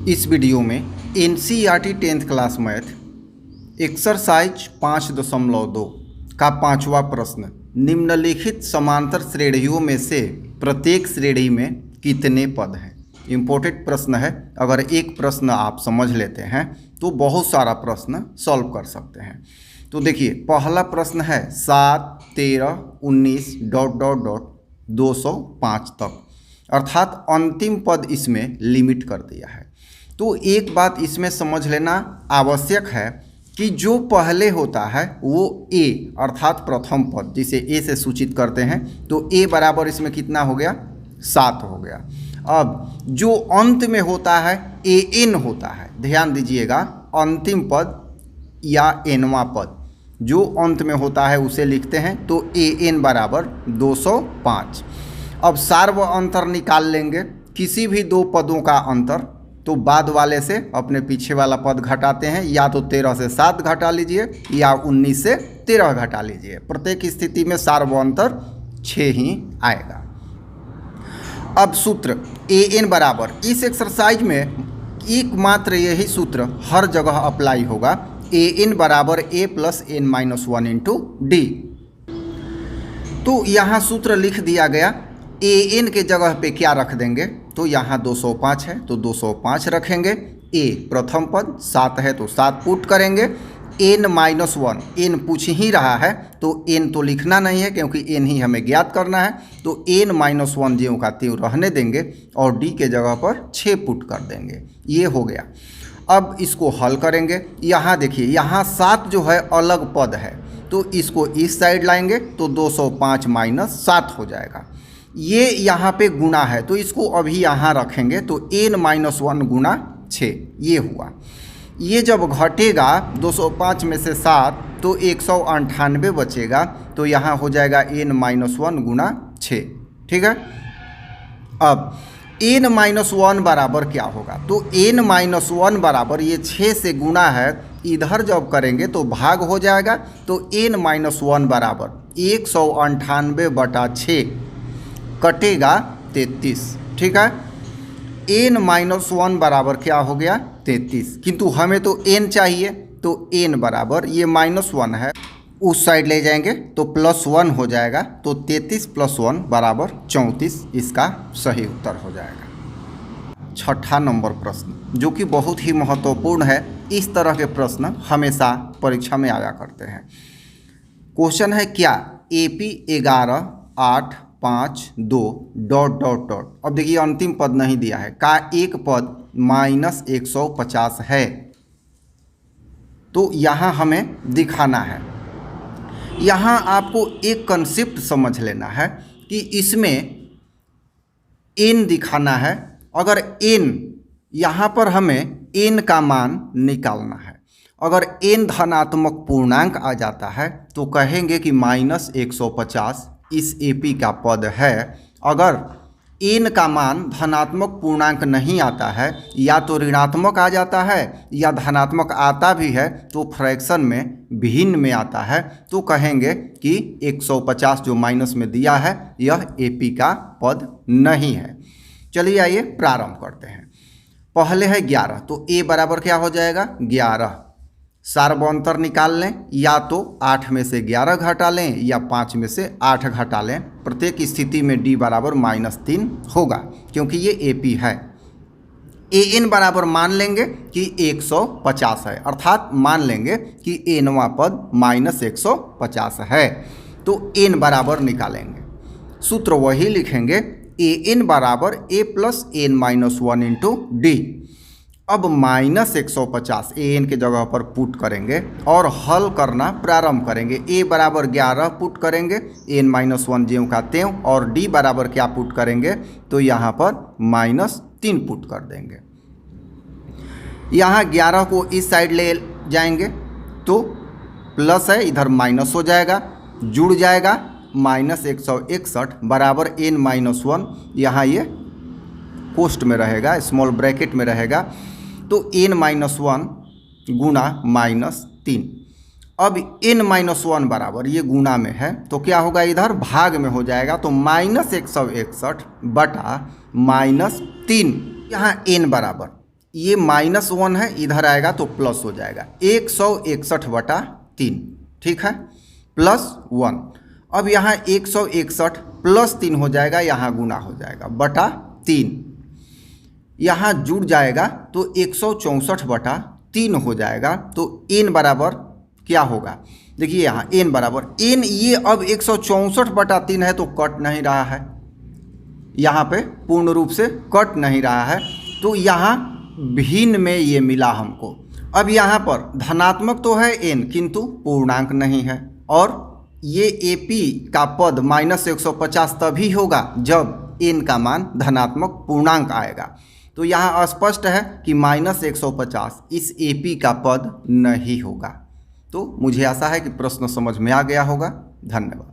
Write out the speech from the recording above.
इस वीडियो में NCERT 10th class math exercise 5.2 का 5वां प्रश्न, निम्नलिखित समांतर श्रेणियों में से प्रत्येक श्रेणी में कितने पद हैं। इम्पोर्टेंट प्रश्न है। अगर एक प्रश्न आप समझ लेते हैं तो बहुत सारा प्रश्न सॉल्व कर सकते हैं। तो देखिए, पहला प्रश्न है 7, 13, 19 ... 205 तक, अर्थात अंतिम पद इसमें लिमिट कर दिया है। तो एक बात इसमें समझ लेना आवश्यक है कि जो पहले होता है वो a अर्थात प्रथम पद, जिसे a से सूचित करते हैं, तो a बराबर इसमें कितना हो गया, 7 हो गया। अब जो अंत में होता है an होता है, ध्यान दीजिएगा, अंतिम पद या nवां पद जो अंत में होता है उसे लिखते हैं, तो an बराबर 205। अब सार्व अंतर निकाल लेंगे, किसी भी दो पदों का अंतर, तो बाद वाले से अपने पीछे वाला पद घटाते हैं, या तो 13 से 7 घटा लीजिए या 19 से 13 घटा लीजिए। प्रत्येक स्थिति में सार्व अंतर 6 ही आएगा। अब सूत्र an बराबर, इस एक्सरसाइज में एकमात्र यही सूत्र हर जगह अप्लाई होगा, an बराबर a + n-1 इंटू d। तो यहाँ सूत्र लिख दिया गया, an के जगह पे क्या रख देंगे, तो यहाँ 205 है तो 205 रखेंगे। a प्रथम पद 7 है तो 7 पुट करेंगे। n-1, n पूछ ही रहा है तो n तो लिखना नहीं है क्योंकि n ही हमें ज्ञात करना है, तो n-1 ज्यों का त्यों रहने देंगे और d के जगह पर 6 पुट कर देंगे। ये हो गया। अब इसको हल करेंगे। यहाँ देखिए, यहाँ 7 जो है अलग पद है, तो इसको इस साइड लाएंगे तो 205 - 7 हो जाएगा। ये यहाँ पे गुणा है तो इसको अभी यहाँ रखेंगे, तो n-1 गुणा 6 ये हुआ। ये जब घटेगा 205 में से 7 तो 198 बचेगा, तो यहाँ हो जाएगा n-1 गुणा 6। ठीक है। अब n-1 बराबर क्या होगा, तो n-1 बराबर ये 6 से गुणा है, इधर जब करेंगे तो भाग हो जाएगा, तो n-1 बराबर 198/6 कटेगा 33। ठीक है। n-1 बराबर क्या हो गया, 33, किंतु हमें तो n चाहिए, तो n बराबर ये -1 है, उस साइड ले जाएंगे तो +1 हो जाएगा, तो 33 + 1 बराबर 34, इसका सही उत्तर हो जाएगा। छठा नंबर प्रश्न, जो कि बहुत ही महत्वपूर्ण है, इस तरह के प्रश्न हमेशा परीक्षा में आया करते हैं। क्वेश्चन है क्या, AP 11, 8, 5, 2 ... अब देखिए, अंतिम पद नहीं दिया है, का एक पद -150 है, तो यहाँ हमें दिखाना है। यहाँ आपको एक कंसेप्ट समझ लेना है कि इसमें n दिखाना है। अगर n, यहाँ पर हमें n का मान निकालना है। अगर n धनात्मक पूर्णांक आ जाता है तो कहेंगे कि -150 इस AP का पद है। अगर n का मान धनात्मक पूर्णांक नहीं आता है, या तो ऋणात्मक आ जाता है या धनात्मक आता भी है तो फ्रैक्शन में भिन्न में आता है, तो कहेंगे कि 150 जो माइनस में दिया है यह AP का पद नहीं है। चलिए आइए प्रारंभ करते हैं। पहले है 11, तो a बराबर क्या हो जाएगा, 11। सार्वंतर निकाल लें, या तो 8 में से 11 घटा लें या 5 में से 8 घटा लें। प्रत्येक स्थिति में d बराबर -3 होगा क्योंकि ये AP है। an बराबर मान लेंगे कि 150 है, अर्थात मान लेंगे कि nवां पद -150 है, तो n बराबर निकालेंगे। सूत्र वही लिखेंगे, an बराबर a + n-1 इंटू d। अब -150 an के जगह पर पुट करेंगे और हल करना प्रारंभ करेंगे। a बराबर 11 पुट करेंगे, n-1 ज्यों का त्यों, और d बराबर क्या पुट करेंगे, तो यहाँ पर -3 पुट कर देंगे। यहाँ 11 को इस साइड ले जाएंगे तो प्लस है, इधर माइनस हो जाएगा, जुड़ जाएगा, -161 बराबर n-1, यहाँ ये कोष्ट में रहेगा, स्मॉल ब्रैकेट में रहेगा, तो n-1 गुणा -3। अब n-1 बराबर ये गुणा में है तो क्या होगा, इधर भाग में हो जाएगा, तो -161 बटा -3। यहाँ n बराबर ये -1 है, इधर आएगा तो प्लस हो जाएगा 161/3, ठीक है, +1। अब यहाँ 161 + 3 हो जाएगा, यहाँ गुना हो जाएगा बटा 3, यहाँ जुड़ जाएगा तो 164/3 हो जाएगा। तो n बराबर क्या होगा, देखिए यहाँ n बराबर n, ये अब 164/3 है तो कट नहीं रहा है, यहाँ पे पूर्ण रूप से कट नहीं रहा है, तो यहाँ भिन्न में ये मिला हमको। अब यहाँ पर धनात्मक तो है n किंतु पूर्णांक नहीं है, और ये AP का पद -150 तभी होगा जब n का मान धनात्मक पूर्णांक आएगा। तो यहाँ स्पष्ट है कि -150 इस AP का पद नहीं होगा। तो मुझे आशा है कि प्रश्न समझ में आ गया होगा। धन्यवाद।